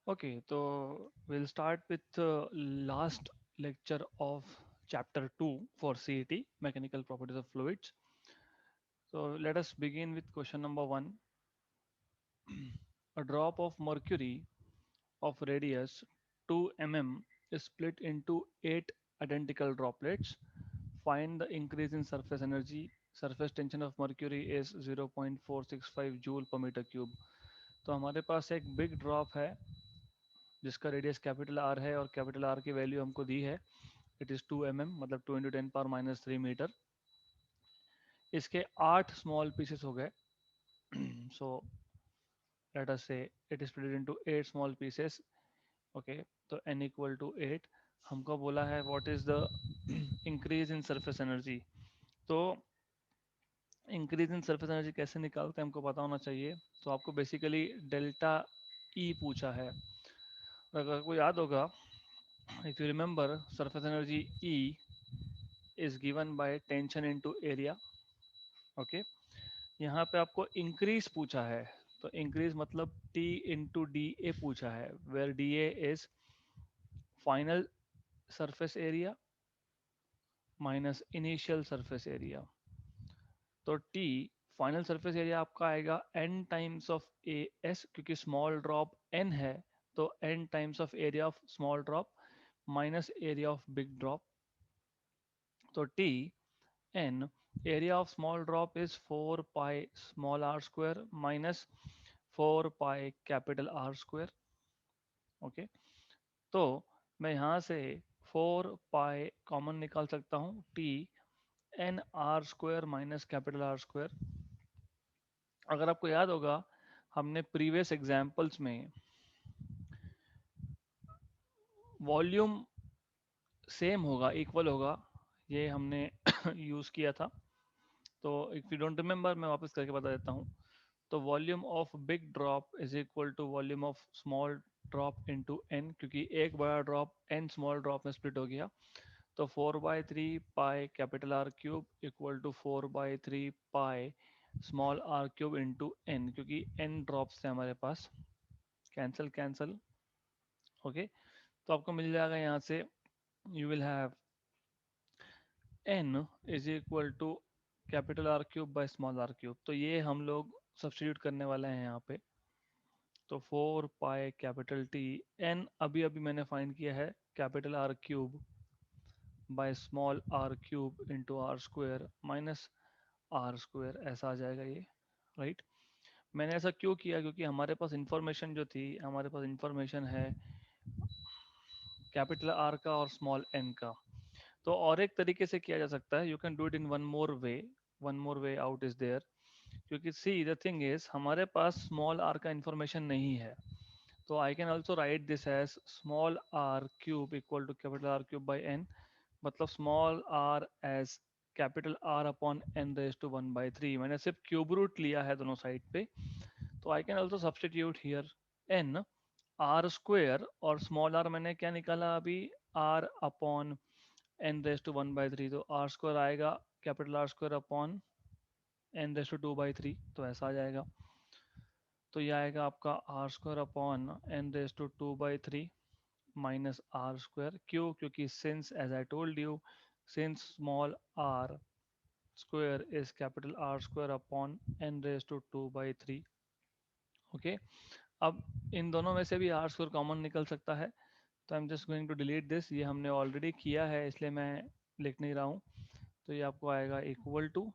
Okay, so we'll start with the last lecture of chapter 2 for CET, Mechanical Properties of Fluids. So let us begin with question number 1. A drop of mercury of radius 2 mm is split into 8 identical droplets. Find the increase in surface energy. Surface tension of mercury is 0.465 joule per meter cube. तो हमारे पास एक big drop है जिसका radius capital R है और capital R की value हमको दी है. इट इज़ 2 mm, मतलब 2 × 10⁻³ मीटर. इसके 8 स्मॉल पीसेस हो गए. सो लेट अस से it is splitted into 8 small pieces. Okay, तो n इक्वल टू 8. हमको बोला है what is the increase in surface energy. तो इंक्रीज इन सरफेस एनर्जी कैसे निकालते हैं हमको पता होना चाहिए. तो आपको बेसिकली डेल्टा ई पूछा है. अगर आपको याद होगा, if you remember, surface energy E is given by tension into area. Okay, यहाँ पे आपको इंक्रीज पूछा है. तो इंक्रीज मतलब टी इंटू डी ए पूछा है, where D A is final surface area minus initial surface area. तो टी फाइनल सरफेस एरिया आपका आएगा n times of A S, क्योंकि स्मॉल ड्रॉप n है. तो n times of area of small drop minus area of big drop. तो टी n area of small drop is 4 pi small r square minus 4 pi capital R square. Okay, तो मैं यहाँ से 4 pi common निकाल सकता हूँ. t n r square minus capital R square. अगर आपको याद होगा, हमने प्रीवियस एग्जाम्पल्स में वॉल्यूम सेम होगा, इक्वल होगा, ये हमने यूज़ किया था. तो इफ यू डोंट रिमेंबर, मैं वापस करके बता देता हूँ. तो volume of big drop is equal to volume of small drop into n, क्योंकि एक बड़ा ड्रॉप n स्मॉल ड्रॉप में स्प्लिट हो गया. तो 4/3 pi capital R cube equal to 4/3 pi small R cube into n, क्योंकि n ड्रॉप्स थे हमारे पास. Cancel cancel. ओके, तो आपको मिल जाएगा यहाँ से, you will have n is equal to capital R cube by small R cube. तो ये हम लोग सब्स्टिट्यूट करने वाले हैं यहाँ पे. तो 4 पाई कैपिटल टी एन अभी अभी मैंने फाइंड किया है capital R cube by small R cube into R square minus R square, ऐसा आ जाएगा ये. राइट. मैंने ऐसा क्यों किया, क्योंकि हमारे पास इंफॉर्मेशन जो थी, हमारे पास इंफॉर्मेशन है कैपिटल आर का और स्मॉल एन का. तो और एक तरीके से किया जा सकता है, you can do it in one more way out is there. क्योंकि सी द थिंग इज, हमारे पास स्मॉल आर का इंफॉर्मेशन नहीं है. तो I can also write this as small r cube equal to capital R cube by n. मतलब small r as capital R upon n raised to 1/3. मैंने सिर्फ cube root लिया है दोनों साइड पे. तो I can also substitute here n r square, और small r मैंने क्या निकाला अभी, r upon n raised to 1/3. तो r square आएगा capital R square upon n raised to 2/3. तो ऐसा आ जाएगा. तो ये आएगा आपका R square upon N raise to 2/3 minus R square. क्यों? क्योंकि since as I told you, since small R square is capital R square upon N raise to 2/3. Okay, अब इन दोनों में से भी आर स्क्वायर कॉमन निकल सकता है. तो I am just going to delete this. ये हमने ऑलरेडी किया है, इसलिए मैं लिख नहीं रहा हूँ. तो ये आपको आएगा equal to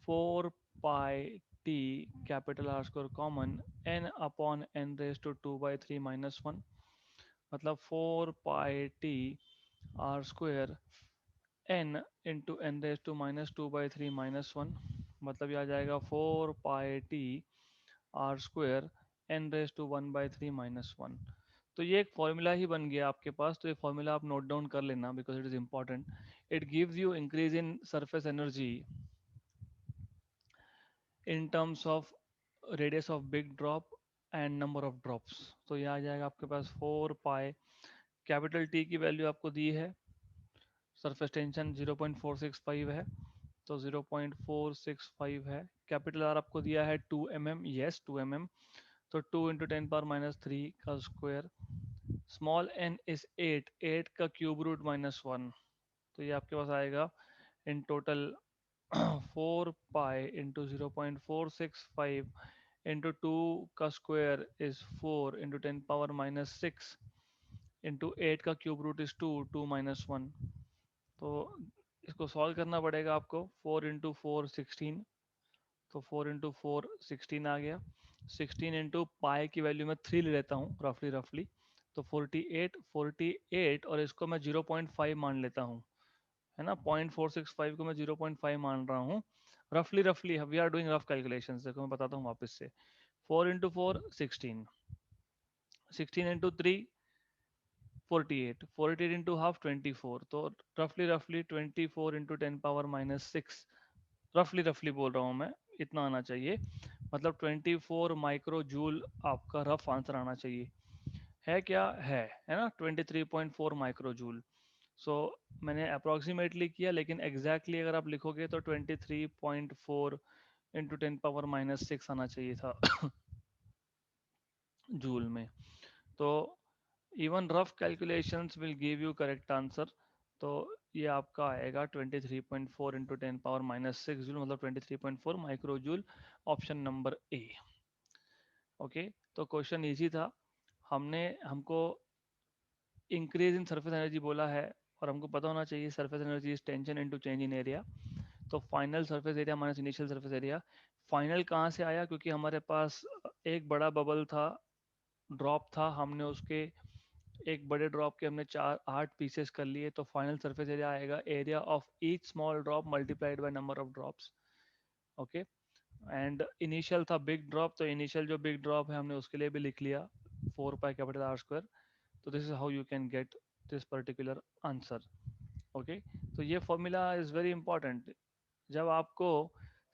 4 pi T capital R square common N upon N raise to 2/3 minus 1. मतलब 4 pi T R square N into N raise to -2/3 -1. मतलब ये आ जाएगा 4 pi T R square N raise to 1/3 -1. तो ये एक फॉर्मूला ही बन गया आपके पास. तो ये फॉर्मूला आप नोट डाउन कर लेना, because it is important. It gives you increase in surface energy in terms of radius of big drop and number of drops. तो ये आ जाएगा आपके पास 4 पाई. कैपिटल टी की वैल्यू आपको दी है, सरफेस टेंशन 0.465 है, तो 0.465 है. कैपिटल आर आपको दिया है 2 mm, यस 2 mm. तो 2 × 10⁻³ का स्क्वायर, स्मॉल n इज 8, 8 का क्यूब रूट -1, तो ये आपके पास आएगा in total 4 pi into 0.465 into 2 का स्क्वायर इज 4 × 10⁻⁶ इंटू 8 का क्यूब रूट इज 2, 2 - 1। तो इसको सॉल्व करना पड़ेगा आपको। 4 × 4 16, तो 4 × 4 16 आ गया। 16 × पाई की वैल्यू मैं 3 ले लेता हूँ रफली रफली, तो 48, 48, और इसको मैं 0.5 मान लेता हूँ, है ना। 0.465 को मैं 0.5 मान रहा हूँ रफली रफली। We are doing rough calculation, देखो मैं बताता हूँ वापस से। 4 × 4 16, 16 × 3 48, 48 इंटू हाफ 24, तो रफली रफली 24 × 10⁻⁶, रफली रफली बोल रहा हूँ मैं, इतना आना चाहिए। मतलब 24 माइक्रो जूल आपका रफ आंसर आना चाहिए। है क्या है ना, 23.4 माइक्रो जूल। सो मैंने अप्रोक्सीमेटली किया, लेकिन एग्जैक्टली अगर आप लिखोगे तो 23.4 इंटू 10⁻⁶ आना चाहिए था जूल में। तो even rough calculations will give you correct answer. तो ये आपका आएगा 23.4 इंटू 10⁻⁶ जूल, मतलब 23.4 माइक्रो जूल, ऑप्शन नंबर ए। ओके, तो क्वेश्चन इजी था। हमको इंक्रीज इन सरफेस एनर्जी बोला है, और हमको पता होना चाहिए surface energy is tension into change in area. तो final surface area minus initial surface area. Final कहाँ से आया, क्योंकि हमारे पास एक बड़ा बबल था, ड्रॉप था, हमने उसके एक बड़े ड्रॉप के हमने 8 पीसेस कर लिए, तो फाइनल सरफेस एरिया आएगा area of each small drop multiplied by number of drops. Okay, and initial था बिग ड्रॉप, तो इनिशियल जो बिग ड्रॉप है हमने उसके लिए भी लिख लिया 4 पाई कैपिटल R²। तो this is how you can get this particular answer. Okay, तो ये फॉर्मूला इज वेरी इंपॉर्टेंट। जब आपको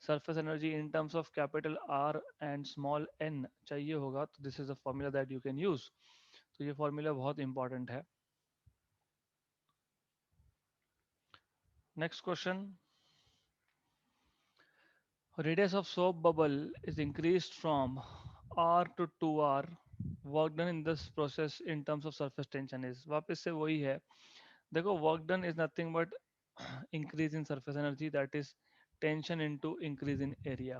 surface energy in terms of capital R and small n चाहिए होगा, तो this is a formula that you can use. तो ये formula बहुत इंपॉर्टेंट है। Next question, radius of soap bubble is increased from R to 2R, work done in this process in terms of surface tension is, वापस से वही है। देखो, work done is nothing but increase in surface energy, that is tension into increase in area।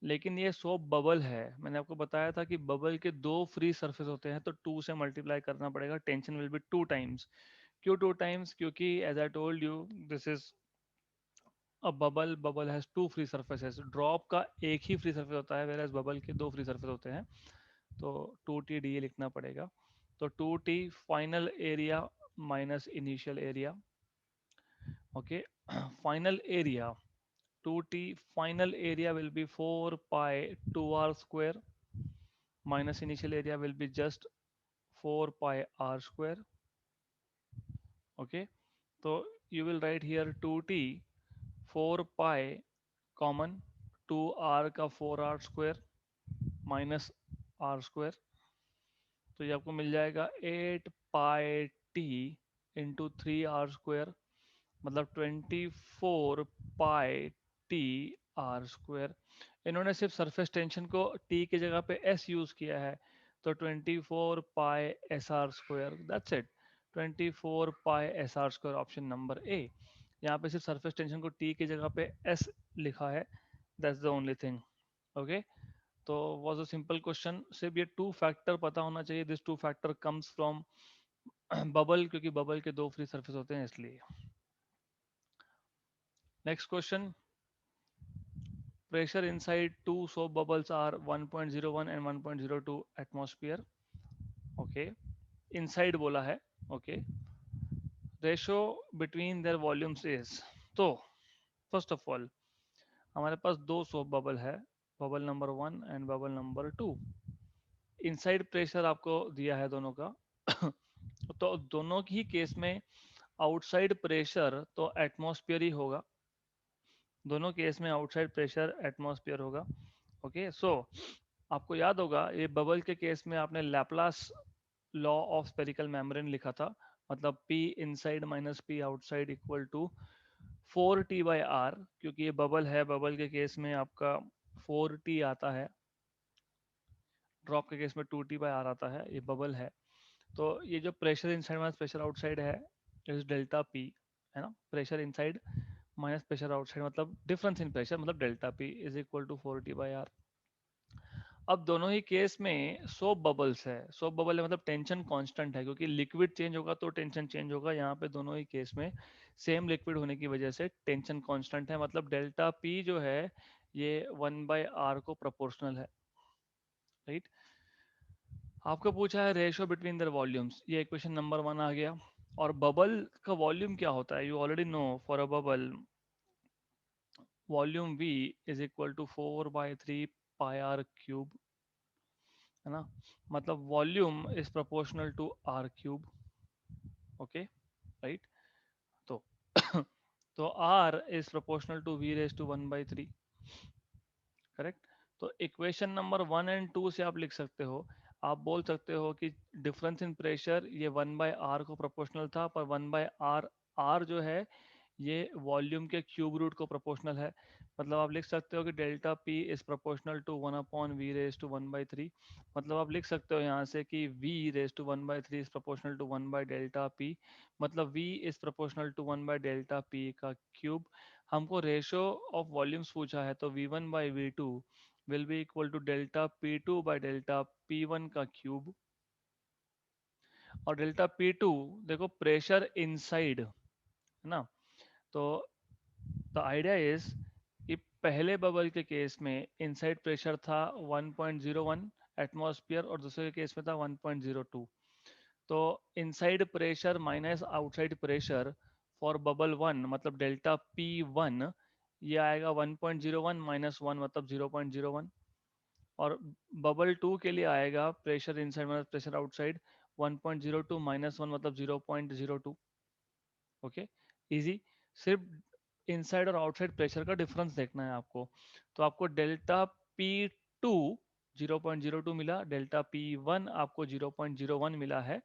लेकिन ये soap bubble है, मैंने आपको बताया था कि बबल के दो फ्री सरफेस होते हैं, तो 2 से मल्टीप्लाई करना पड़ेगा, टेंशन विल बी 2 टाइम्स। क्यों 2 टाइम्स, क्योंकि as I told you this is a bubble has 2 free surfaces. Drop का एक ही फ्री सरफेस होता है, वेयर बबल के 2 फ्री सरफेस होते हैं, तो 2TDA लिखना पड़ेगा। तो 2T final area minus initial area. Okay, final area 2T final area will be 4 pi 2R² minus initial area will be just 4 pi R²। Okay, so you will write here 2T 4 pi common, 2R का 4R² minus R², तो ये आपको मिल जाएगा 8 पाई T into 3R², मतलब 24 पाई T R²। इन्होंने सिर्फ surface tension को T की जगह पे S यूज किया है, तो 24 पाई SR², that's it. 24 pi SR², option number ए। यहाँ पे सिर्फ सरफेस टेंशन को T की जगह पे S लिखा है, that's the only thing. Okay, तो वाज अ सिंपल क्वेश्चन। सिर्फ ये 2 फैक्टर पता होना चाहिए, this 2 factor comes from bubble, क्योंकि बबल के 2 फ्री सरफेस होते हैं इसलिए। Next question, pressure inside two soap bubbles are 1.01 and 1.02 atmosphere। Okay, inside बोला है। Okay, ratio between their volumes is, तो फर्स्ट ऑफ ऑल हमारे पास दो सोप बबल है, bubble number 1 and bubble number 2। Inside pressure आपको दिया है दोनों का तो दोनों ही केस में आउटसाइड प्रेशर तो एटमॉस्फेयर ही होगा, दोनों केस में आउटसाइड प्रेशर एटमॉस्फेयर होगा। ओके, सो आपको याद होगा ये बबल के केस में आपने Laplace law of spherical membrane लिखा था, मतलब P inside minus P outside equal to 4T/R। क्योंकि ये बबल है, बबल के केस में आपका 4T आता है, ड्रॉप के केस में 2T/R आता है, ये बबल है। तो ये जो pressure inside minus pressure outside है, इज डेल्टा पी, है ना। Pressure inside minus pressure outside मतलब डिफरेंस इन प्रेशर, मतलब delta P is equal to 4T/R। अब दोनों ही केस में सोप बबल्स है। सोप बबल है मतलब टेंशन कांस्टेंट है, क्योंकि लिक्विड चेंज होगा तो टेंशन चेंज होगा। यहाँ पे दोनों ही केस में सेम लिक्विड होने की वजह से टेंशन कांस्टेंट है, मतलब डेल्टा पी जो है ये 1/r को प्रोपोर्शनल है, राइट। आपको पूछा है रेशियो बिटवीन दर वॉल्यूम्स, ये इक्वेशन नंबर 1 आ गया। और बबल का वॉल्यूम क्या होता है, you already know. For a bubble volume V is equal to 4/3 πr³ है ना। मतलब volume is proportional to r³। Okay, right. तो तो r is proportional to V⁻⁻⁻³ correct. तो इक्वेशन नंबर 1 एंड 2 से आप लिख सकते हो, आप बोल सकते हो कि डिफरेंस इन प्रेशर ये 1/r को प्रोपोर्शनल था, पर 1/r, r जो है ये वॉल्यूम के क्यूब रूट को प्रोपोर्शनल है। मतलब आप लिख सकते हो कि delta P is proportional to 1/v⁻⁻⁻⁻, मतलब आप लिख सकते हो यहाँ से कि v⁻⁻⁻³ इज प्रोपोर्शनल टू 1/डेल्टा पी, मतलब v इज प्रोपोर्शनल टू 1/डेल्टा पी का क्यूब। हमको रेशियो ऑफ वॉल्यूम्स पूछा है, तो v1/v2 will be equal to delta p2/डेल्टा p1 का क्यूब। और डेल्टा p2 देखो प्रेशर इनसाइड है ना। तो द आइडिया इज कि पहले बबल के केस में इनसाइड प्रेशर था 1.01 एटमॉस्फेयर और दूसरे के केस में था 1.02। तो inside pressure minus outside pressure for bubble 1 मतलब डेल्टा P1, ये आएगा 1.01 माइनस 1 मतलब 0.01। और बबल 2 के लिए आएगा pressure inside minus pressure outside 1.02 minus 1 मतलब 0.02। Okay, easy. सिर्फ इनसाइड और आउटसाइड प्रेशर का डिफरेंस देखना है आपको। तो आपको डेल्टा P2 0.02 मिला, डेल्टा P1 आपको 0.01 मिला है।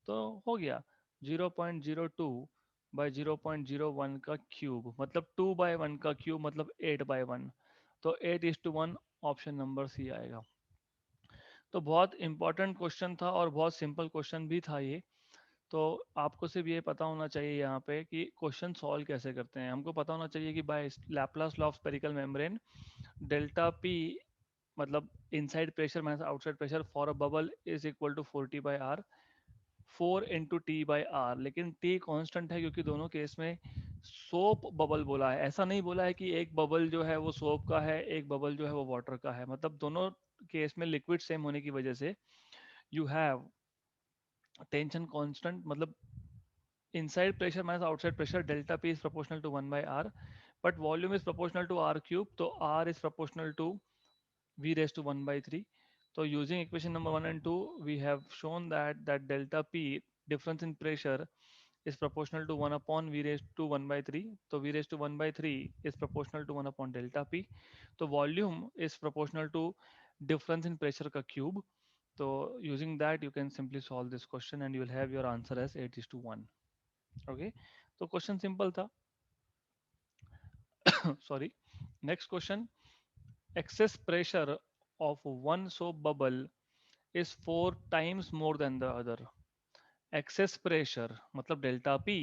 तो हो गया 0.02 बाई 0.01 का क्यूब, मतलब 2/1 का क्यूब मतलब 8/1। तो 8:1 ऑप्शन नंबर सी आएगा। तो बहुत इंपॉर्टेंट क्वेश्चन था और बहुत सिंपल क्वेश्चन भी था ये। तो आपको सिर्फ ये पता होना चाहिए यहाँ पे कि क्वेश्चन सॉल्व कैसे करते हैं। हमको पता होना चाहिए कि by Laplace law of spherical membrane delta P मतलब inside pressure minus outside pressure for a bubble is equal to 4T/R, 4 × T/R। लेकिन T कांस्टेंट है क्योंकि दोनों केस में सोप बबल बोला है, ऐसा नहीं बोला है कि एक बबल जो है वो सोप का है, एक बबल जो है वो वाटर का है। मतलब दोनों केस में लिक्विड सेम होने की वजह से यू हैव टेंशन कांस्टेंट, मतलब inside pressure minus outside pressure delta p is proportional to 1/r, but volume is proportional to r³, so r is proportional to v⁻⁻³ So using equation number 1 and 2 we have shown that delta p difference in pressure is proportional to 1 upon v⁻⁻⁻³ so v⁻⁻⁻³ is proportional to 1 upon delta p, so volume is proportional to difference in pressure का cube. So using that you can simply solve this question and you will have your answer as 8:1. Okay, तो question simple था। Sorry, next question. Excess pressure of one soap bubble is 4 times more than the other. Excess pressure मतलब delta P,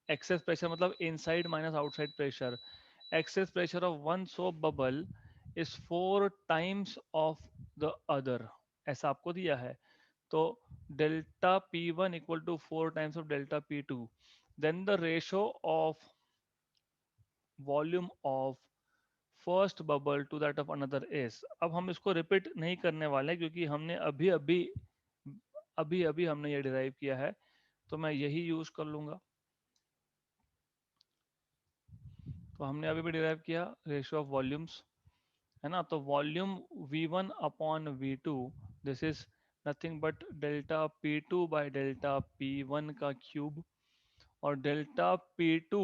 excess pressure मतलब inside minus outside pressure. Excess pressure of one soap bubble is 4 times of the other, ऐसा आपको दिया है। तो delta P1 equal to 4 times of delta P2, then the ratio of volume of first bubble to that of another is. अब हम इसको repeat नहीं करने वाले क्योंकि हमने अभी अभी अभी अभी हमने ये डिराइव किया है, तो मैं यही यूज कर लूंगा। तो हमने अभी भी डिराइव किया रेशियो ऑफ वॉल्यूम्स, है ना। तो volume v1 upon v2 this is nothing but delta p2 by delta p1 का क्यूब। और delta p2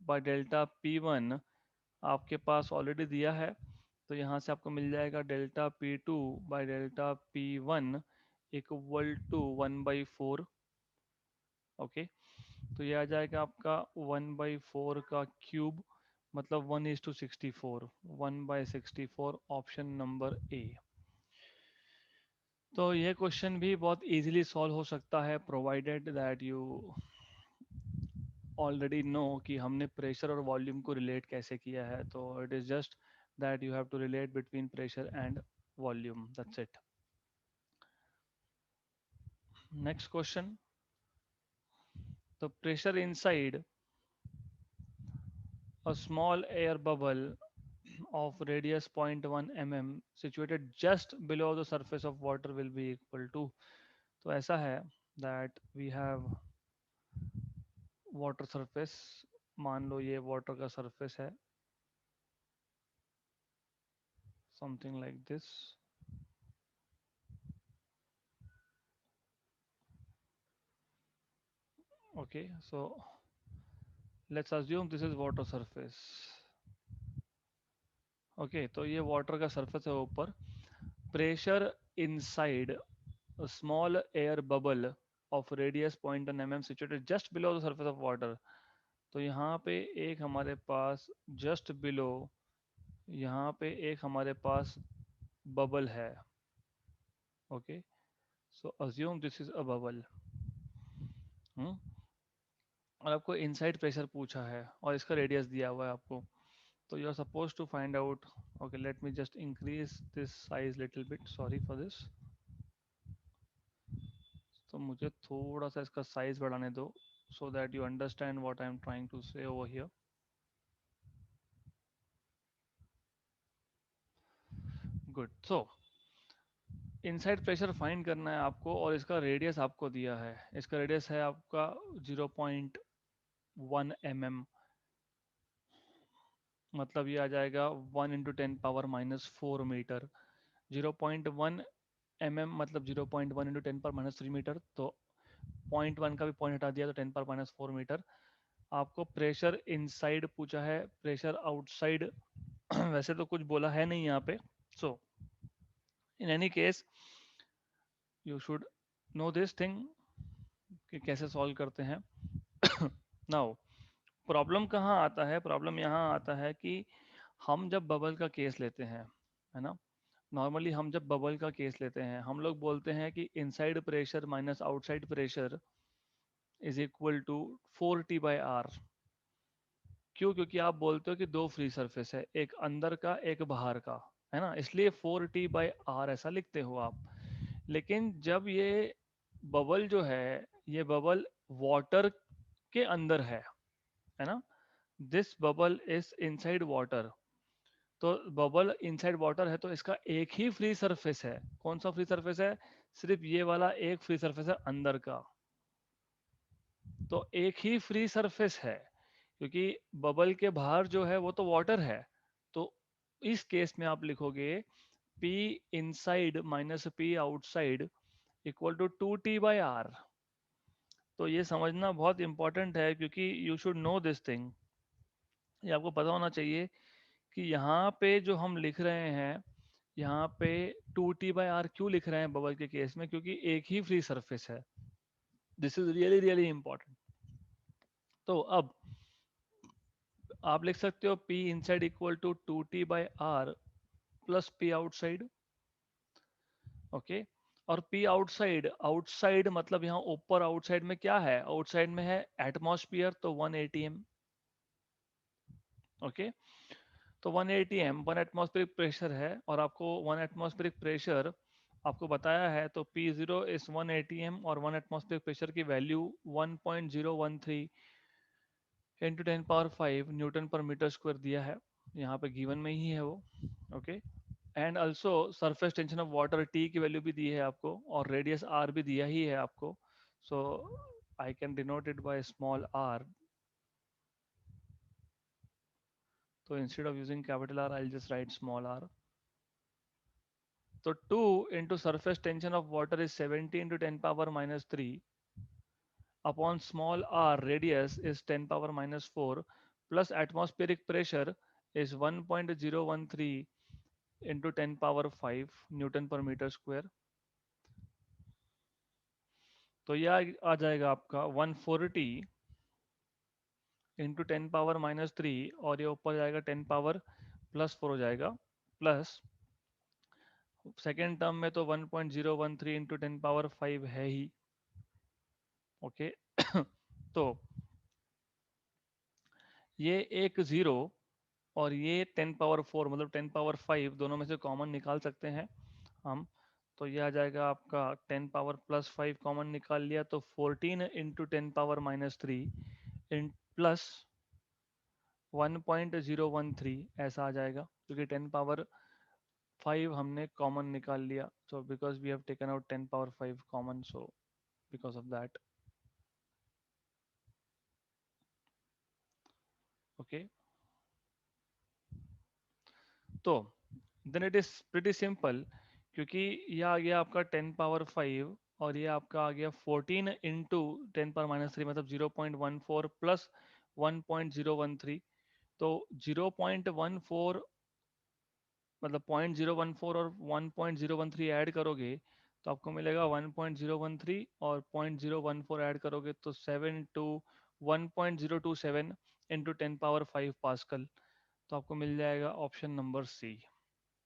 by delta p1 आपके पास ऑलरेडी दिया है, तो यहाँ से आपको मिल जाएगा delta P2 by delta P1 equal to 1/4। Okay, तो ये आ जाएगा आपका 1/4 का क्यूब, मतलब 1:64, 1/64 ऑप्शन नंबर ए। तो ये क्वेश्चन भी बहुत इजीली सॉल्व हो सकता है provided that you already no कि हमने प्रेशर और वॉल्यूम को रिलेट कैसे किया है। तो it is just that you have to relate between pressure and volume, that's it. Next question, the pressure inside a small air bubble of radius 0.1 mm situated just below the surface of water will be equal to। तो ऐसा है that we have water surface, मान लो ये water का surface है, something like this। Okay, so let's assume this is water surface। okay, तो ये water का surface है ऊपर, pressure inside a small air bubble of radius 0.1 mm situated just below the surface of water। तो यहाँ पे एक हमारे पास जस्ट बिलो, यहाँ पे एक हमारे पास बबल है। Okay, so assume this is a bubble. और आपको इनसाइड प्रेशर पूछा है और इसका रेडियस दिया हुआ है आपको। तो you are suppose to find out, okay let me just increase this size little bit, sorry for this. तो मुझे थोड़ा सा इसका साइज बढ़ाने दो so that you understand what I'm trying to say over here. Good, so inside pressure find करना है आपको और इसका रेडियस आपको दिया है। इसका रेडियस है आपका 0.1 mm, मतलब ये आ जाएगा 1 × 10⁻⁴ मीटर। 0.1 mm मतलब 0.1 × 10⁻³ मीटर। तो 0.1 का भी पॉइंट हटा दिया तो 10⁻⁴ मीटर। आपको प्रेशर इनसाइड पूछा है, प्रेशर आउटसाइड वैसे तो कुछ बोला है नहीं यहाँ पे। So in any case you should know this thing कि कैसे सॉल्व करते हैं। नाउ प्रॉब्लम कहाँ आता है, प्रॉब्लम यहाँ आता है कि हम जब बबल का केस लेते हैं, है ना, नॉर्मली हम जब बबल का केस लेते हैं हम लोग बोलते हैं कि inside pressure minus outside pressure is equal to 4T/R। क्यों? क्योंकि आप बोलते हो कि दो फ्री सरफेस है, एक अंदर का एक बाहर का, है ना, इसलिए 4T/R ऐसा लिखते हो आप। लेकिन जब ये बबल जो है, ये बबल वाटर के अंदर है ना, this bubble is inside water. तो बबल इनसाइड वाटर है तो इसका एक ही फ्री सरफेस है। कौन सा फ्री सरफेस है? सिर्फ ये वाला एक फ्री सरफेस है अंदर का। तो एक ही फ्री सरफेस है क्योंकि बबल के बाहर जो है वो तो वाटर है। तो इस केस में आप लिखोगे P inside minus P outside equal to 2T/R। तो ये समझना बहुत इंपॉर्टेंट है क्योंकि you should know this thing. ये आपको पता होना चाहिए कि यहाँ पे जो हम लिख रहे हैं, यहाँ पे 2T/R क्यों लिख रहे हैं बबल के केस में? क्योंकि एक ही फ्री सरफेस है। This is really really important. तो अब आप लिख सकते हो P inside equal to 2T/R plus P outside. Okay, और P आउटसाइड, आउटसाइड मतलब यहाँ ऊपर आउटसाइड में क्या है? आउटसाइड में है एटमॉस्फेयर, तो 1 atm। ओके, तो 1 atm 1 एटमॉस्फेरिक प्रेशर है और आपको 1 एटमॉस्फेरिक प्रेशर आपको बताया है। तो P0 इज 1 atm और 1 एटमॉस्फेरिक प्रेशर की value 1.013 into 10⁻⁵ Newton per metre square दिया है। यहाँ पे गिवन में ही है वो। Okay, and also surface tension of water T की वैल्यू भी दी है आपको और रेडियस R भी दिया ही है आपको। So I can denote it by small r। तो instead of using capital R I just write small r। तो 2 into surface tension of water is 70 into 10⁻⁻³ upon small r radius is 10⁻⁴ plus atmospheric pressure is 1.013 into 10⁵ newton per metre square. तो यह आ जाएगा आपका 140 into 10⁻⁻³ और ये ऊपर जाएगा 10⁻+4 हो जाएगा, प्लस सेकेंड टर्म में तो 1.013 इंटू 10 पावर 5 है ही। ओके। तो ये एक जीरो और ये 10 पावर 4 मतलब 10 पावर 5 दोनों में से कॉमन निकाल सकते हैं हम। तो ये आ जाएगा आपका 10 पावर+5 कॉमन निकाल लिया तो 14 इंटू 10 पावर-3 इन प्लस 1.013 ऐसा आ जाएगा, क्योंकि 10 पावर 5 हमने कॉमन निकाल लिया। So because we have taken out 10 power 5 common, so because of that. Okay, तो then it is pretty simple, क्योंकि ये आ गया आपका 10 पावर 5 और ये आपका आ गया 14 इंटू 10 पावर-3 मतलब 0.14 प्लस 1.013। तो 0.14 मतलब 0.014 और 1.013 ऐड करोगे तो आपको मिलेगा 1.013, और 0.014 ऐड करोगे तो 7 टू 1.027 इंटू 10 पावर 5 पास्कल। तो आपको मिल जाएगा ऑप्शन नंबर सी।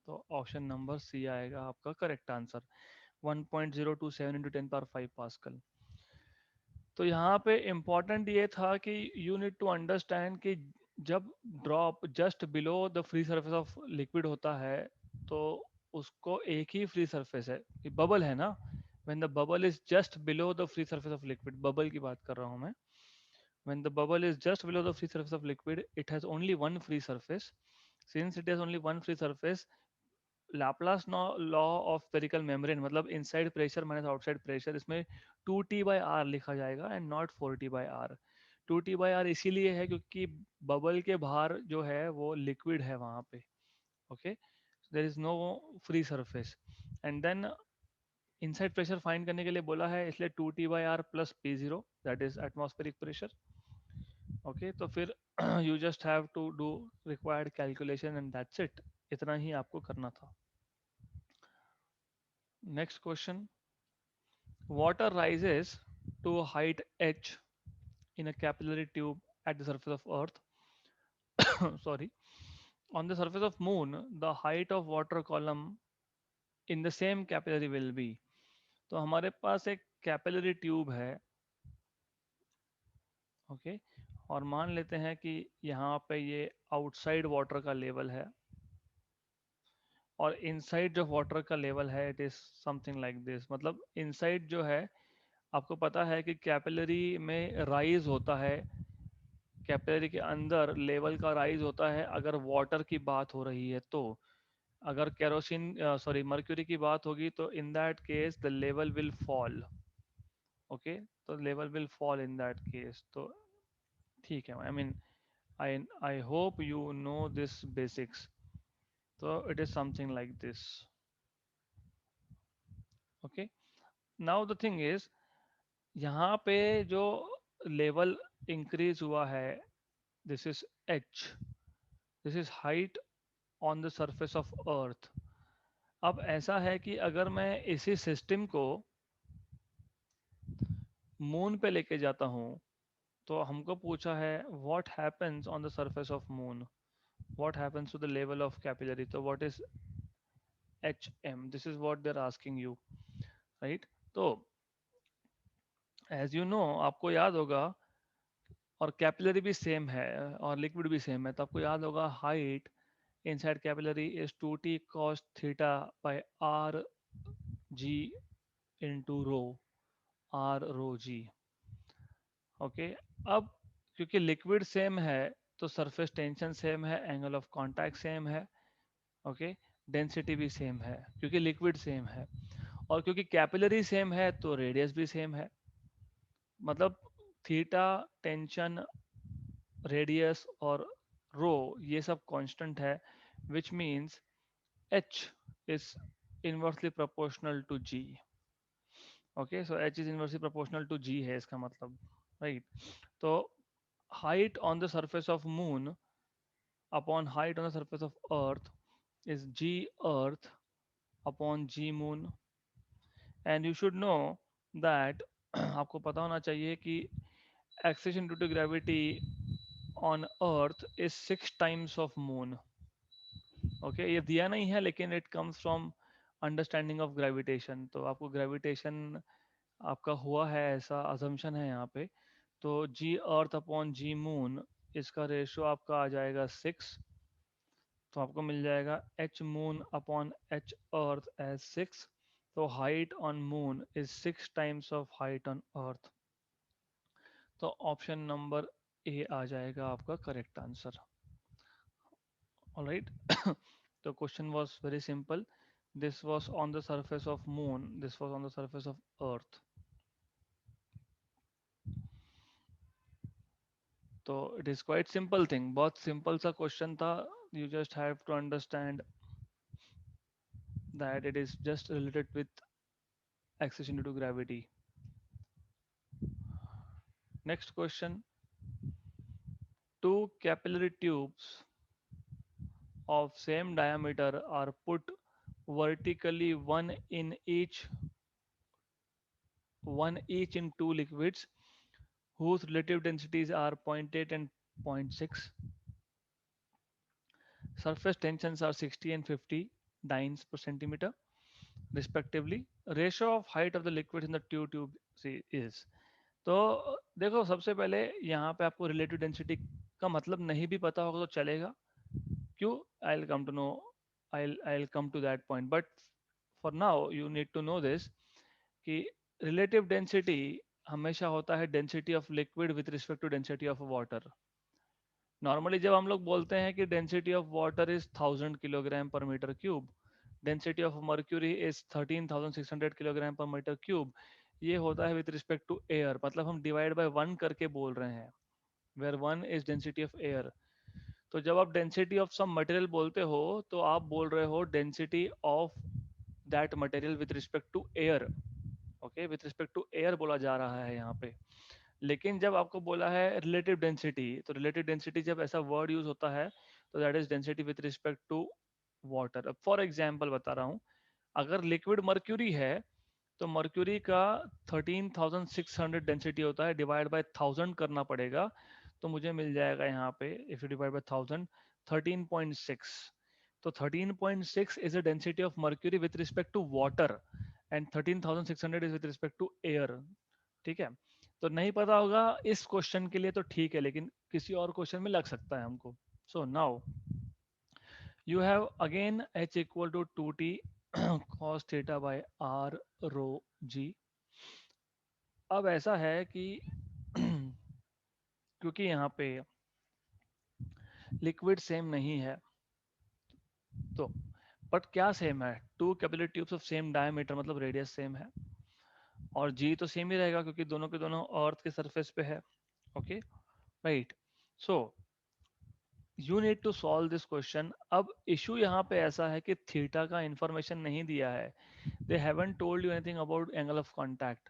तो ऑप्शन नंबर सी आएगा आपका correct answer, 1.027 into 10 power 5 pascal. तो यहाँ पे इम्पोर्टेंट ये था कि यू नीड टू अंडरस्टैंड कि जब drop just below the free surface of liquid होता है तो उसको एक ही फ्री सरफेस है, बबल है ना। When the bubble is just below the free surface of liquid, bubble की बात कर रहा हूँ मैं। When the bubble is just below the free surface of liquid it has only one free surface. Since it has only one free surface, Laplace law of spherical membrane मतलब inside pressure minus outside pressure, इसमें 2T/R लिखा जाएगा and not 4T/R। 2T/R इसीलिए है क्योंकि bubble के बाहर जो है वो लिक्विड है वहां पे। Okay, there is no free surface. And then inside pressure find करने के लिए बोला है, इसलिए 2T/R plus P0 that is atmospheric pressure. Okay, तो फिर you just have to do required calculation and that's it. इतना ही आपको करना था। Next question, water rises to a height h in a capillary tube at the surface of earth. Sorry, on the surface of moon the height of water column in the same capillary will be। तो हमारे पास एक capillary tube है। Okay, और मान लेते हैं कि यहाँ पे ये आउटसाइड वाटर का लेवल है और इनसाइड जो वाटर का लेवल है it is something like this. मतलब इनसाइड जो है, आपको पता है कि कैपिलरी में राइज होता है, कैपिलरी के अंदर लेवल का राइज होता है अगर वाटर की बात हो रही है तो। अगर केरोसिन सॉरी मर्क्यूरी की बात होगी तो in that case the level will fall. Okay, तो level will fall in that case. तो ठीक है, I mean I I hope you know this basics. तो it is something like this. Okay, now the thing is, यहाँ पे जो level increase हुआ है, this is H, this is height on the surface of earth. अब ऐसा है कि अगर मैं इसी सिस्टम को मून पे लेके जाता हूँ तो हमको पूछा है what happens on the surface of moon, what happens to the level of capillary. तो what is H M, this is what they are asking you, right. तो एज यू नो, आपको याद होगा, और कैपिलरी भी सेम है और liquid भी सेम है, तो आपको याद होगा height inside capillary is 2T cos theta by R G into rho, R rho G. Okay, अब क्योंकि लिक्विड सेम है तो सरफेस टेंशन सेम है, एंगल ऑफ कांटेक्ट सेम है। ओके, डेंसिटी भी सेम है क्योंकि लिक्विड सेम है, और क्योंकि कैपिलरी सेम है तो रेडियस भी सेम है। मतलब थीटा, टेंशन, रेडियस और रो ये सब कांस्टेंट है, which means H is inversely proportional to G. Okay, so H is inversely proportional to G है इसका मतलब, राइट। तो height on the surface of moon upon height on the surface of earth is g earth upon g moon, and you should know that आपको पता होना चाहिए कि acceleration due to gravity on earth is 6 times of moon। Okay, ये दिया नहीं है लेकिन it comes from understanding of gravitation, तो आपको ग्रेविटेशन आपका हुआ है ऐसा अजम्पशन है यहाँ पे। तो G earth upon G moon, इसका रेशो आपका आ जाएगा 6। तो आपको मिल जाएगा H moon upon H earth as 6। तो height on moon is 6 times of height on earth. तो ऑप्शन नंबर ए आ जाएगा आपका correct answer. Alright. The question was very simple. This was on the surface of moon. This was on the surface of earth. तो it is quite simple thing. बहुत simple सा question था. You just have to understand that it is just related with acceleration due to gravity. Next question. Two capillary tubes of same diameter are put vertically one each in two liquids whose relative densities are zero point 0.8 and zero point 0.6. Surface tensions are 60 and 50 dynes per centimeter respectively. Ratio of height of the liquid in the tube is. तो देखो सबसे पहले यहाँ पे आपको relative density का मतलब नहीं भी पता होगा तो चलेगा। क्यों? I'll come to know, I'll come to that point, but for now you need to know this कि रिलेटिव डेंसिटी हमेशा होता है density of liquid with respect to density of water. Normally जब हम लोग बोलते हैं कि density of water is 1000 kilogram per metre cube, density of mercury is 13,600 kilogram per metre cube, ये होता है विथ रिस्पेक्ट टू एयर, मतलब हम डिवाइड बाय वन करके बोल रहे हैं, where one is density of air. तो जब आप डेंसिटी ऑफ सम मटेरियल बोलते हो तो आप बोल रहे हो density of that material with respect to air. Okay, with respect to air बोला जा रहा है यहाँ पे। लेकिन जब आपको बोला है रिलेटिव डेंसिटी, तो रिलेटिव डेंसिटी जब ऐसा वर्ड यूज होता है तो that is density with respect to water. अब फॉर एग्जांपल बता रहा हूँ, अगर लिक्विड मर्क्यूरी है तो मर्क्यूरी का 13,600 डेंसिटी होता है, डिवाइड बाय 1000 करना पड़ेगा, तो मुझे मिल जाएगा यहाँ पे इफ यू डिवाइड बाय 1000 13.6। तो 13.6 is a density of mercury with respect to water and 13,600 is with respect to air. ठीक है, तो नहीं पता होगा इस क्वेश्चन के लिए तो ठीक है, लेकिन किसी और क्वेश्चन में लग सकता है हमको। So now you have again h equal to 2t cos theta by r rho g। अब ऐसा है कि क्योंकि यहाँ पे लिक्विड सेम नहीं है, तो बट क्या सेम है, two capillary tubes of same diameter मतलब रेडियस सेम है, और जी तो सेम ही रहेगा क्योंकि दोनों के दोनों अर्थ के सरफेस पे है। Okay, right. So you need to solve this question. अब इशू यहाँ पे ऐसा है कि थीटा का इंफॉर्मेशन नहीं दिया है, they haven't told you anything about angle of contact.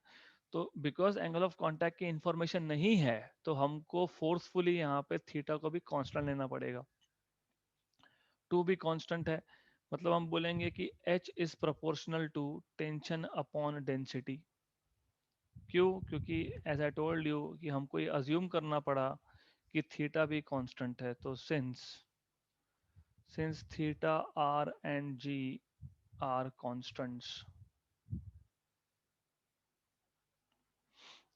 तो बिकॉज एंगल ऑफ कांटेक्ट की इंफॉर्मेशन नहीं है तो हमको फोर्सफुली यहाँ पे थीटा को भी कांस्टेंट लेना पड़ेगा। टू भी कांस्टेंट है, मतलब हम बोलेंगे कि H is proportional to tension upon density. क्यों? क्योंकि एज आई टोल्ड यू कि हमको ये अज्यूम करना पड़ा कि थीटा भी कांस्टेंट है, तो since theta R and G are constants,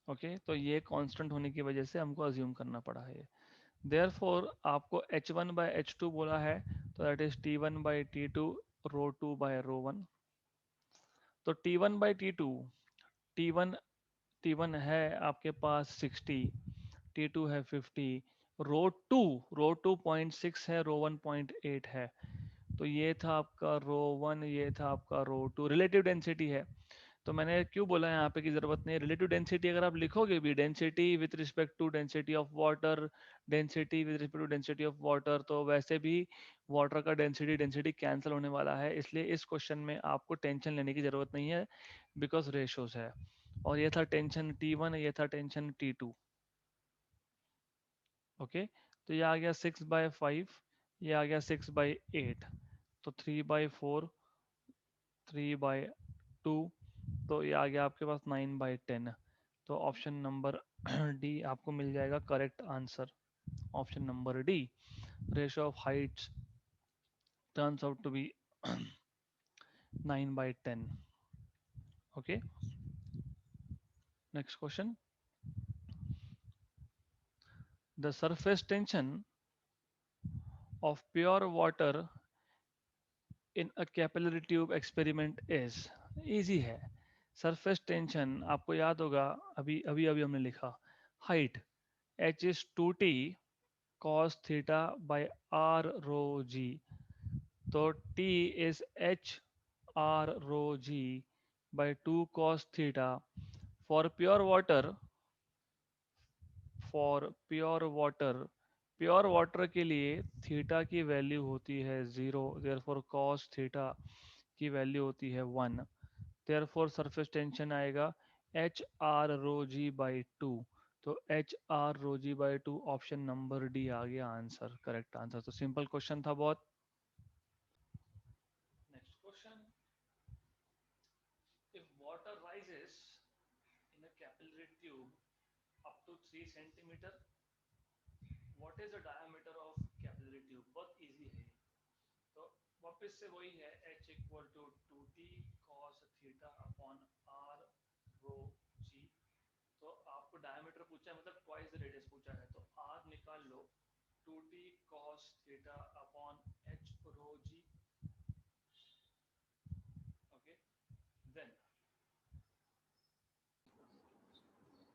okay, तो ये कांस्टेंट होने की वजह से हमको अज्यूम करना पड़ा है। देयरफॉर आपको h1 बाय h2 बोला है, तो that is t1 by t2 rho two by rho one. तो t1 by t2, t1 t1 है आपके पास 60, t2 है 50, रो टू 0.6 है, रो वन 0.8 है। तो ये था आपका रो वन, ये था आपका रो टू, रिलेटिव डेंसिटी है। तो मैंने क्यों बोला यहाँ पे की जरूरत नहीं है, रिलेटिव डेंसिटी अगर आप लिखोगे भी density with respect to density of water, density with respect to density of water, तो वैसे भी वाटर का डेंसिटी डेंसिटी कैंसिल होने वाला है, इसलिए इस क्वेश्चन में आपको टेंशन लेने की जरूरत नहीं है, बिकॉज रेशोज है। और ये था टेंशन T1, ये था टेंशन T2। ओके, तो ये आ गया 6/5, ये आ गया 6/8, तो 3/4, 3/2, तो ये आ गया आपके पास 9/10। तो ऑप्शन नंबर डी आपको मिल जाएगा correct answer. Option number D, ratio of heights turns out to be 9/10. Okay, next question. The surface tension of pure water in a capillary tube experiment is, easy है. Surface tension आपको याद होगा, अभी अभी अभी हमने लिखा, height h is 2t cos theta by r rho g, तो t is h r rho g by 2 cos theta. for pure water pure water के लिए थीटा की वैल्यू होती है 0, देयरफॉर कॉस थीटा की वैल्यू होती है 1, देयरफॉर सरफेस टेंशन आएगा H R rho g by two. तो H R rho g by two, option number D आ गया आंसर, करेक्ट आंसर. तो सिंपल क्वेश्चन था बहुत. Next question. If water rises in a capillary tube up to 3 centimetre, what is the diameter of capillary tube? बहुत easy है. तो वापस से वही है, h equal to 2t cos theta upon r rho g. तो आपको डायमीटर पूछा है, मतलब ट्वाइस द रेडियस पूछा है, तो r निकाल लो, 2t cos theta upon h रो g. ओके, देन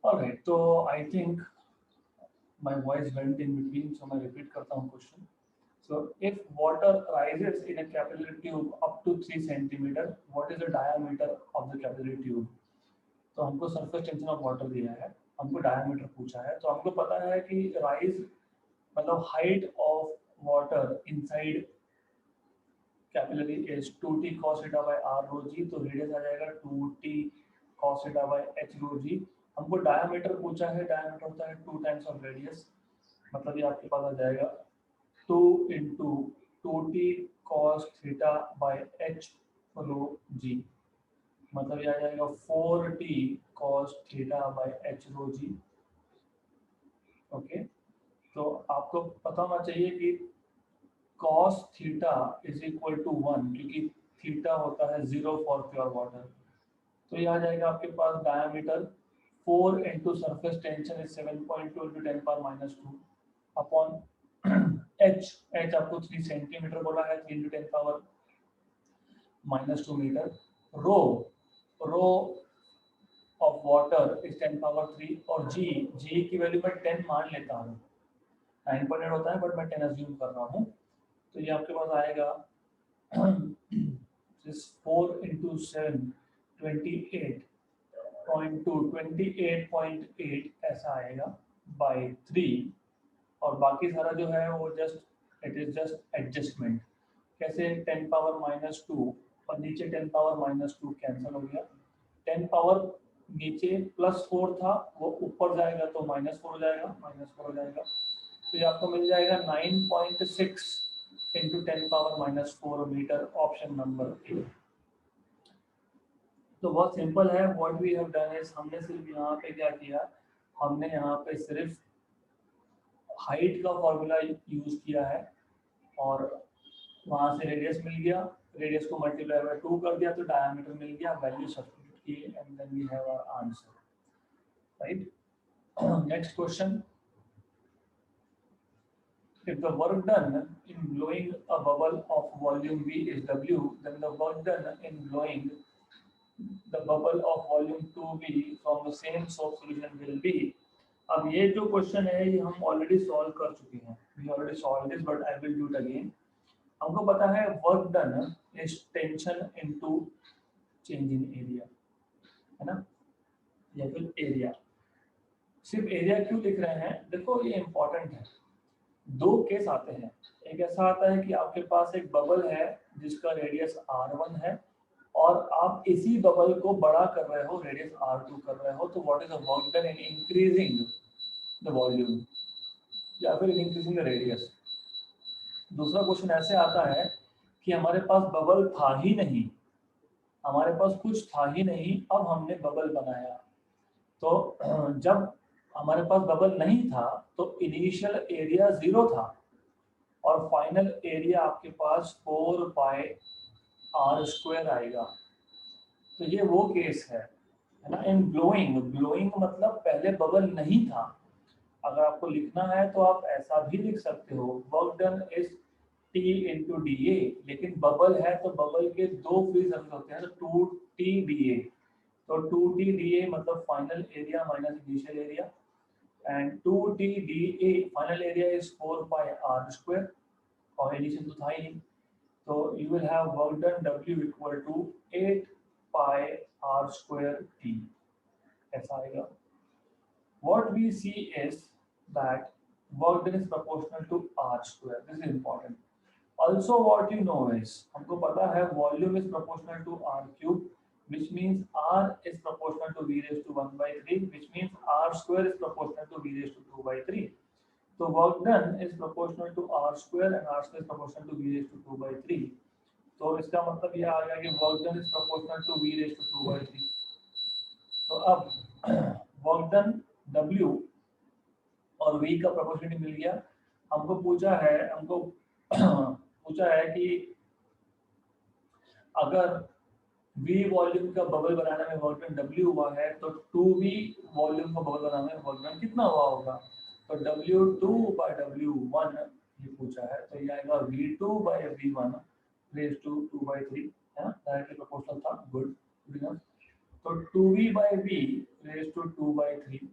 ऑलराइट, तो I think my voice went in between, so मैं repeat करता हूँ question. So if water rises in a capillary tube up to 3 centimeter, what is the diameter of the capillary tube? तो हमको surface tension of water दिया है, हमको diameter पूछा है, तो हमको पता है कि rise मतलब height of water inside capillary is 2t cos theta by r rho g, तो radius आ जाएगा 2t cos theta by h rho g. हमको diameter पूछा है, diameter होता है 2 times of radius, मतलब ये आपके पास आ जाएगा 2 into 2t cos theta by h rho g, मतलब ये आ जाएगा 4t cos theta by h rho g. Okay, तो आपको पता होना चाहिए कि cos theta is equal to 1, क्योंकि थीटा होता है 0 फॉर प्योर वाटर. तो ये आ जाएगा आपके पास diameter 4 into surface tension is 7.2 into 10 power minus 2 upon H आपको 3 सेंटीमीटर बोला है, 3 into 10 power minus 2 metre. Rho rho of water is 10 power 3, और जी की वैल्यू मैं 10 मान लेता हूँ, 9.8 होता है बट मैं 10 अज्यूम कर रहा हूँ. तो ये आपके पास आएगा 4 इंटू 7 28.8 ऐसा आएगा बाई 3, और बाकी सारा जो है वो just it is just adjustment. कैसे? 10 पावर माइनस 2 और नीचे 10 पावर माइनस 2 कैंसिल हो गया. 10 पावर नीचे प्लस 4 था, वो ऊपर जाएगा तो माइनस 4 हो जाएगा, -4 हो जाएगा. तो ये आपको मिल जाएगा 9.6 into 10 power minus 4 metre, option number A. तो बहुत सिंपल है. What we have done is, हमने सिर्फ यहाँ पे क्या किया, हमने यहाँ पे सिर्फ हाइट का फॉर्मूला यूज किया है, और वहाँ से रेडियस मिल गया, रेडियस को मल्टीप्लाई बाय 2 कर दिया तो डायमीटर मिल गया, वैल्यू सब्स्टिट्यूट किए, and then we have our answer. Right, next question. If the work done in blowing a bubble of volume V is W, then the work done in blowing the bubble of volume 2V from the same soap solution will be. अब ये जो question है ये हम already solve कर चुके हैं, we already solve this but I will do it again. हमको पता है work done is tension into change in area, है ना, या फिर एरिया. सिर्फ एरिया क्यों लिख रहे हैं? देखो ये इंपॉर्टेंट है. दो केस आते हैं. एक ऐसा आता है कि आपके पास एक बबल है जिसका रेडियस r1 है, और आप इसी बबल को बड़ा कर रहे हो, रेडियस r2 कर रहे हो, तो what is the work done in increasing the volume या फिर इंक्रीजिंग द रेडियस. दूसरा क्वेश्चन ऐसे आता है कि हमारे पास बबल था ही नहीं, हमारे पास कुछ था ही नहीं, अब हमने बबल बनाया. तो जब हमारे पास बबल नहीं था तो इनिशियल एरिया 0 था, और फाइनल एरिया आपके पास 4 पाई आर स्क्वायर आएगा। तो ये वो केस है ना। इन ब्लोइंग, ब्लोइंग मतलब पहले बबल नहीं था। अगर आपको लिखना है तो आप ऐसा भी लिख सकते हो, work done is T into D A, लेकिन बबल है तो बबल के दो फ्री सर्फेस होते हैं, तो टू टी डी ए। तो टू टी डी ए मतलब final area minus initial area, and two T D A final area is 4 pi R square, और इनिशियल तो था ही नहीं। तो you will have work done W equal to 8 pi r square t, ऐसा आएगा। What we see is that work done is proportional to r square. This is important. Also, what you know is हमको पता है volume is proportional to r cube, which means r is proportional to v raised to 1 by 3, which means r square is proportional to v raised to 2 by 3. So work done is proportional to r square and r square is proportional to v raised to 2 by 3. तो इसका मतलब ये आ गया कि work done is proportional to V raise to 2/3। तो अब work done W और V का प्रोपोर्शनलिटी मिल गया। हमको पूछा है, हमको पूछा है कि अगर V वॉल्यूम का बबल बनाने में वर्क डन W हुआ है तो 2V वॉल्यूम का बबल बनाने में वर्क डन कितना हुआ होगा। तो W2/W1 ये पूछा है, तो ये आएगा V2/V1 रेज टू 2/3, है ना, डायरेक्टली प्रोपोर्शनल था। Good, good enough. तो 2V/V रेज टू 2/3,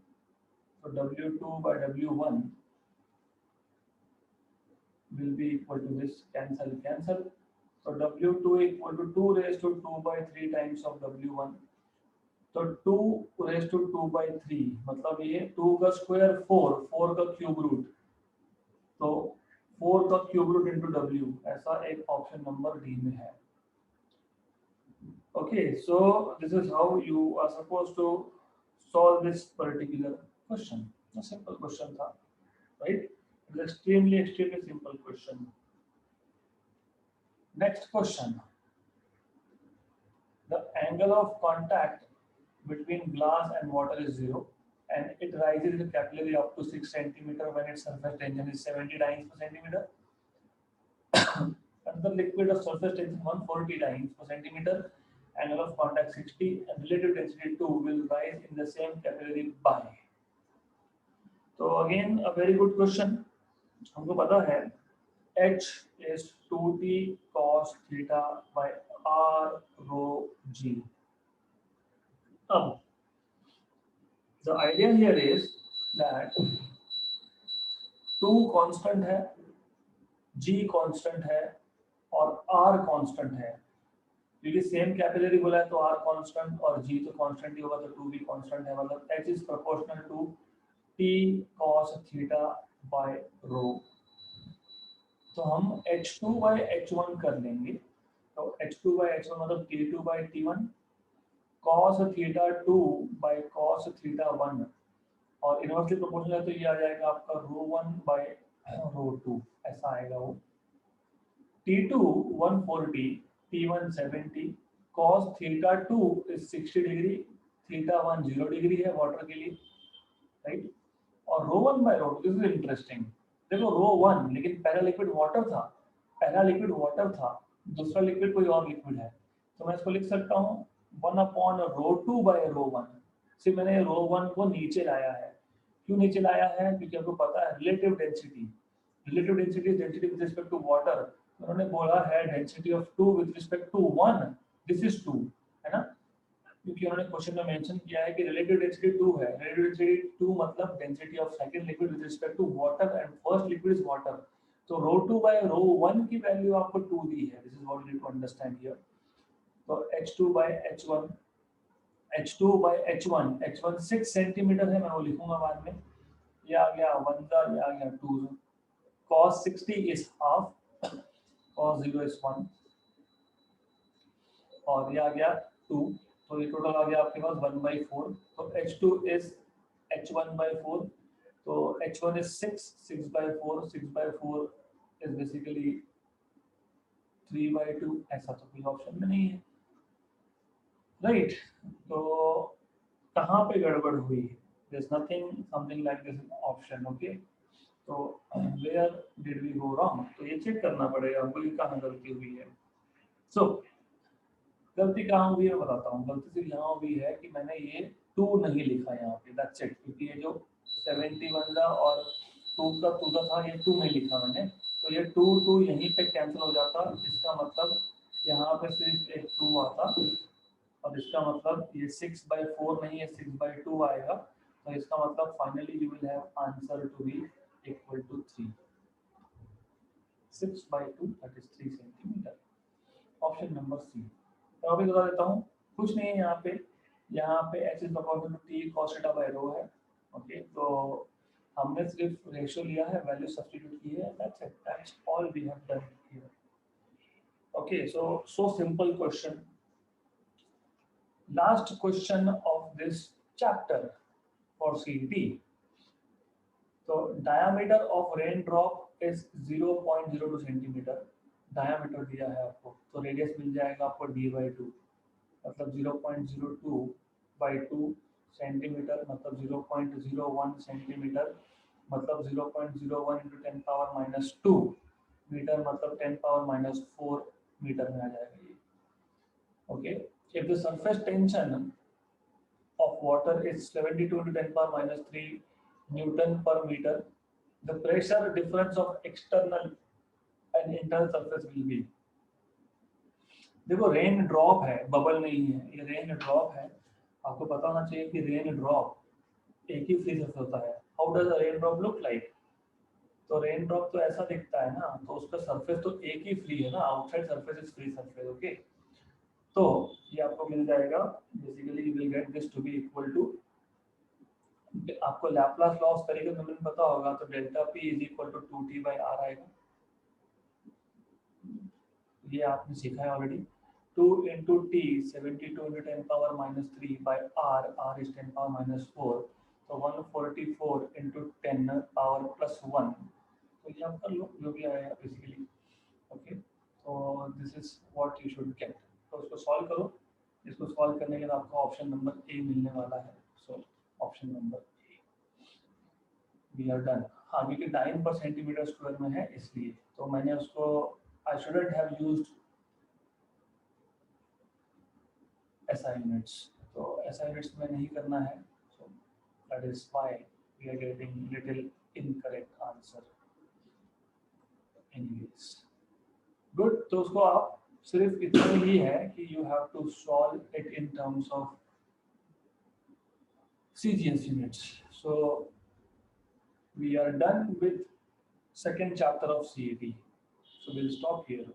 तो W2/W1 will be equal to this, cancel cancel। so W2 equal to 2 raised to 2/3 times of W1। तो 2 raised to 2/3 मतलब ये 2 का स्क्वायर 4, 4 का क्यूब रूट, तो 4 का क्यूब रूट इंटू W, ऐसा एक ऑप्शन नंबर डी में है। Okay, so this is how you are supposed to solve this particular question. A simple question tha, right? It's extremely, extremely simple question. Next question. The angle of contact between glass and water is 0, and it rises in the capillary up to 6 centimeter when its surface tension is 70 dynes per centimeter. And the liquid of surface tension 140 dynes per centimeter, angle of contact 60, and relative density 2 will rise in the same capillary by. So again a very good question. हमको पता है H is 2t cos theta by r rho g. अब the idea here is that 2 constant है, g constant है, और r constant है, क्योंकि same capillary बोला है तो r कांस्टेंट और g तो कांस्टेंट ही होगा, तो 2 भी कांस्टेंट है, मतलब h is proportional to t cos theta by rho. तो हम h2 बाय h1 कर लेंगे, तो h2 बाय h1 मतलब t2 by t1 cos theta 2 by cos theta 1, और इनवर्सली प्रोपोर्शनल है तो ये आ जाएगा आपका रो 1 बाय रो 2, ऐसा आएगा वो। T2 140, T1 70, cos theta 2 is 60 degree, theta 1 0 degree है वाटर के लिए, राइट। और rho 1 by rho 2, this is interesting. देखो रो 1, लेकिन पहला लिक्विड वाटर था, पहला लिक्विड वाटर था, दूसरा लिक्विड कोई और लिक्विड है, तो मैं इसको लिख सकता हूँ 1 अपॉन रो 2 बाय रो 1। सिर्फ मैंने रो 1 को नीचे लाया है। क्यों नीचे लाया है? क्योंकि आपको पता है relative density, relative density is density with respect to water. उन्होंने बोला है density of 2 with respect to 1, this is 2, है ना, क्योंकि उन्होंने क्वेश्चन में मेंशन किया है कि रिलेटिव डेंसिटी 2 है। रिलेटिव डेंसिटी 2 मतलब density of second liquid with respect to water, and first liquid is water. तो रो 2 बाय रो 1 की वैल्यू आपको 2 दी है, this is what you need to understand here. तो h2 bye h1, h2 bye h1, h1 6 centimetre है, मैं वो लिखूंगा बाद में। ये आ गया 1 का, ये आ गया 2, cos 60 is half, cos 0 is 1, और ये आ गया 2, तो ये टोटल आ गया आपके पास 1/4। तो h2 is h1/4, तो h1 is 6/4, 6/4 is basically 3/2, ऐसा तो कोई ऑप्शन में नहीं है, राइट। तो कहाँ पे गड़बड़ हुई? There's nothing something like this in option, okay? तो where did we go wrong? तो ये चेक करना पड़ेगा हमको कि कहाँ गलती हुई है। So गलती कहाँ हुई है मैं बताता हूँ। गलती सिर्फ यहाँ हुई है कि मैंने ये 2 नहीं लिखा यहाँ पे, दैट्स इट। क्योंकि ये जो 71 का और 2 का था, ये 2 नहीं लिखा मैंने, तो ये 2 यहीं पे कैंसिल हो जाता। इसका मतलब यहाँ पे सिर्फ एक 2 आता, और इसका मतलब ये 6/4 नहीं है, 6/2 आएगा। तो इसका मतलब finally you will have answer to be equal to 3। 6/2 that is 3 centimetre. Option number C. तो अभी बता देता हूँ, कुछ नहीं है यहाँ पे H is proportional to T cos theta by rho है। ओके, तो हमने सिर्फ रेशियो लिया है, वैल्यू सब्स्टिट्यूट की है, that's it, that's all we have done here. Okay, so simple question. Last question of this chapter for CET. So diameter of raindrop is 0.02 centimetre. Diameter दिया है आपको, तो रेडियस मिल जाएगा आपको d/2, मतलब 0.02/2 सेंटीमीटर, मतलब 0.01 सेंटीमीटर, मतलब 0.01 × 10⁻⁻2 मीटर, मतलब 10⁻⁻4 मीटर में आ जाएगा ये। Okay, if the surface tension of water is 72 × 10⁻⁻3 Newton per meter, the pressure difference of external and internal surface will be। देखो रेन ड्रॉप है, बबल नहीं है, ये रेन ड्रॉप है। आपको पता होना चाहिए कि रेन ड्रॉप एक ही फ्री सरफेस होता है। How does a rain drop look like? तो रेन ड्रॉप तो ऐसा दिखता है ना, तो उसका सरफेस तो एक ही फ्री है ना, outside surface is free surface. Okay, तो ये आपको मिल जाएगा, basically you will get this to be equal to, आपको लैप्लास लॉस तरीके से पता होगा, तो delta P is equal to 2t/r आएगा। ये आपने सीखा है already. 2 into t 72 × 10⁻⁻3 by r is 10⁻⁻4, तो 144 into 10 power plus 1, तो ये आप कर लो जो भी आएगा बेसिकली। ओके, तो this is what you should get. तो उसको सॉल्व करो, इसको सॉल्व करने के बाद आपको ऑप्शन नंबर ए मिलने वाला है। So option number A, we are done. हाँ, क्योंकि 9 पर सेंटीमीटर स्क्वायर में है इसलिए, तो मैंने उसको, I shouldn't have used SI units, तो SI यूनिट्स में नहीं करना है, so that is why we are getting little incorrect answer. Anyways, good. तो उसको आप सिर्फ इतना ही है कि you have to solve it in terms of CGS units. So we are done with second chapter of CET. So we'll stop here.